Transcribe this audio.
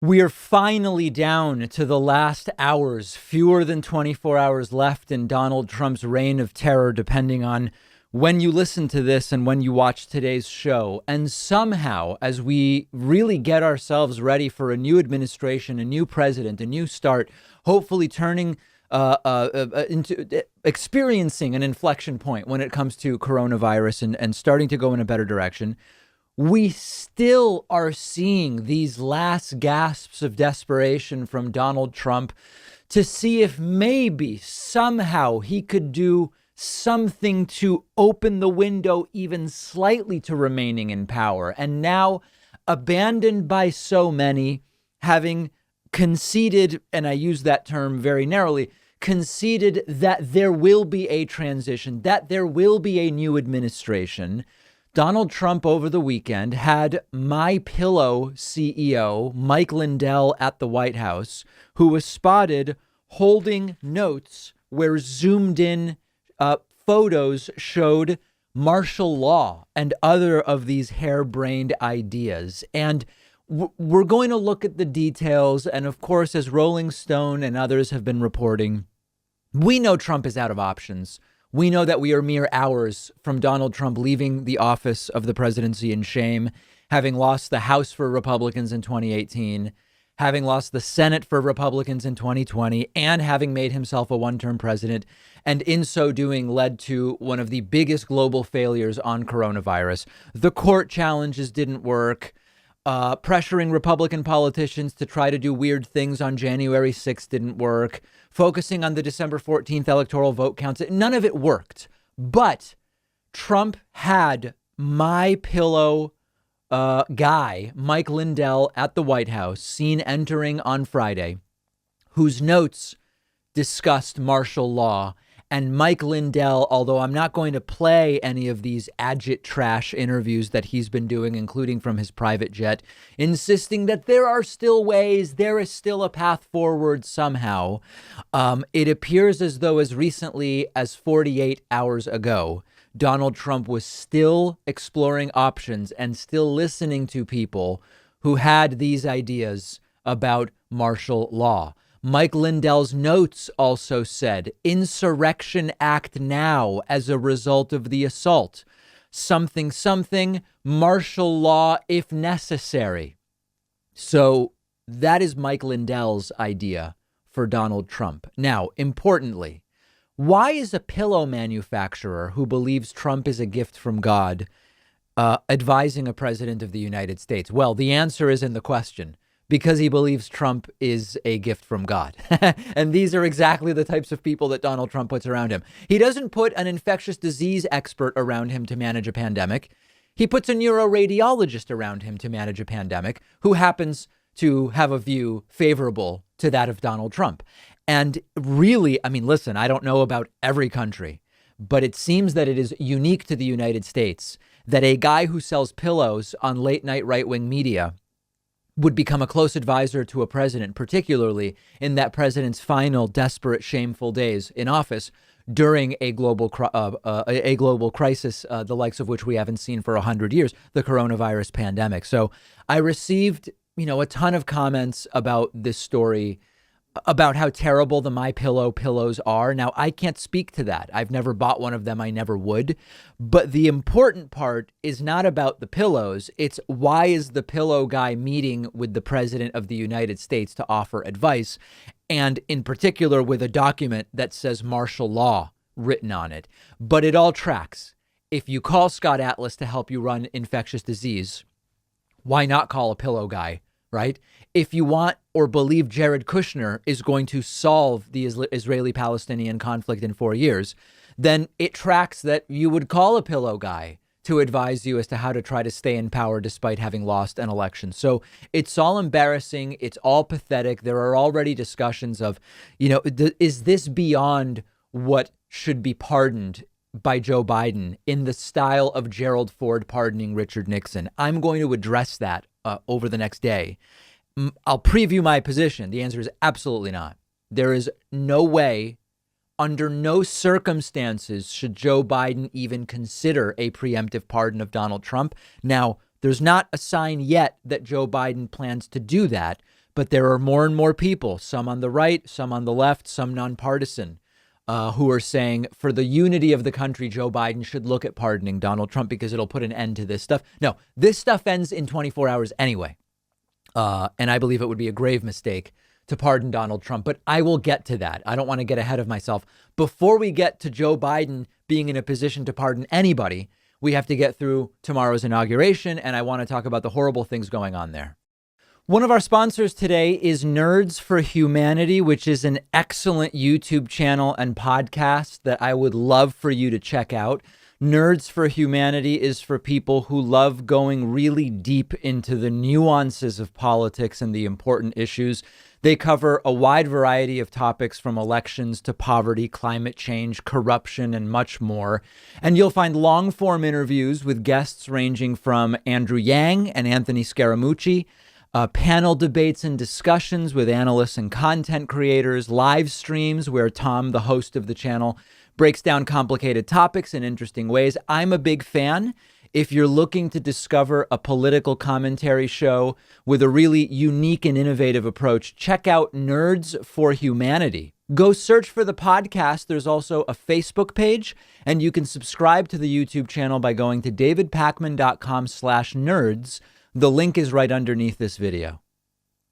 We are finally down to the last hours, fewer than 24 hours left in Donald Trump's reign of terror, depending on when you listen to this and when you watch today's show. And somehow, as we really get ourselves ready for a new administration, a new president, a new start, hopefully turning into experiencing an inflection point when it comes to coronavirus and starting to go in a better direction, we still are seeing these last gasps of desperation from Donald Trump to see if maybe somehow he could do something to open the window even slightly to remaining in power. And now, abandoned by so many, having conceded, and I use that term very narrowly, conceded that there will be a transition, that there will be a new administration, Donald Trump over the weekend had MyPillow CEO Mike Lindell at the White House, who was spotted holding notes where zoomed in photos showed martial law and other of these harebrained ideas. And we're going to look at the details. And of course, as Rolling Stone and others have been reporting, we know Trump is out of options. We know that we are mere hours from Donald Trump leaving the office of the presidency in shame, having lost the House for Republicans in 2018, having lost the Senate for Republicans in 2020, and having made himself a one-term president, and in so doing led to one of the biggest global failures on coronavirus. The court challenges didn't work. Pressuring Republican politicians to try to do weird things on January 6th didn't work. Focusing on the December 14th electoral vote counts, none of it worked. But Trump had MyPillow guy, Mike Lindell, at the White House, seen entering on Friday, whose notes discussed martial law. And Mike Lindell, although I'm not going to play any of these agit trash interviews that he's been doing, including from his private jet, insisting that there are still ways, there is still a path forward somehow. It appears as though as recently as 48 hours ago, Donald Trump was still exploring options and still listening to people who had these ideas about martial law. Mike Lindell's notes also said insurrection act now as a result of the assault. Something, martial law if necessary. So that is Mike Lindell's idea for Donald Trump. Now, importantly, why is a pillow manufacturer who believes Trump is a gift from God advising a president of the United States? Well, the answer is in the question. Because he believes Trump is a gift from God. And these are exactly the types of people that Donald Trump puts around him. He doesn't put an infectious disease expert around him to manage a pandemic. He puts a neuroradiologist around him to manage a pandemic who happens to have a view favorable to that of Donald Trump. And really, I mean, listen, I don't know about every country, but it seems that it is unique to the United States that a guy who sells pillows on late night right wing media would become a close advisor to a president, particularly in that president's final, desperate, shameful days in office during a global crisis, the likes of which we haven't seen for 100 years, the coronavirus pandemic. So I received, a ton of comments about this story, about how terrible the MyPillow pillows are. Now, I can't speak to that. I've never bought one of them. I never would. But the important part is not about the pillows. It's why is the pillow guy meeting with the president of the United States to offer advice, and in particular with a document that says martial law written on it. But it all tracks. If you call Scott Atlas to help you run infectious disease, why not call a pillow guy? Right? If you want or believe Jared Kushner is going to solve the Israeli-Palestinian conflict in 4 years, then it tracks that you would call a pillow guy to advise you as to how to try to stay in power despite having lost an election. So it's all embarrassing. It's all pathetic. There are already discussions of, is this beyond what should be pardoned by Joe Biden in the style of Gerald Ford pardoning Richard Nixon? I'm going to address that over the next day. I'll preview my position. The answer is absolutely not. There is no way, under no circumstances, should Joe Biden even consider a preemptive pardon of Donald Trump. Now, there's not a sign yet that Joe Biden plans to do that, But there are more and more people, some on the right, some on the left, some nonpartisan, who are saying for the unity of the country, Joe Biden should look at pardoning Donald Trump because it'll put an end to this stuff. No, this stuff ends in 24 hours anyway. And I believe it would be a grave mistake to pardon Donald Trump. But I will get to that. I don't want to get ahead of myself. Before we get to Joe Biden being in a position to pardon anybody, we have to get through tomorrow's inauguration. And I want to talk about the horrible things going on there. One of our sponsors today is Nerds for Humanity, which is an excellent YouTube channel and podcast that I would love for you to check out. Nerds for Humanity is for people who love going really deep into the nuances of politics and the important issues. They cover a wide variety of topics from elections to poverty, climate change, corruption, and much more. And you'll find long-form interviews with guests ranging from Andrew Yang and Anthony Scaramucci, panel debates and discussions with analysts and content creators, live streams where Tom, the host of the channel, breaks down complicated topics in interesting ways. I'm a big fan. If you're looking to discover a political commentary show with a really unique and innovative approach, check out Nerds for Humanity. Go search for the podcast. There's also a Facebook page, and you can subscribe to the YouTube channel by going to davidpakman.com/nerds. The link is right underneath this video.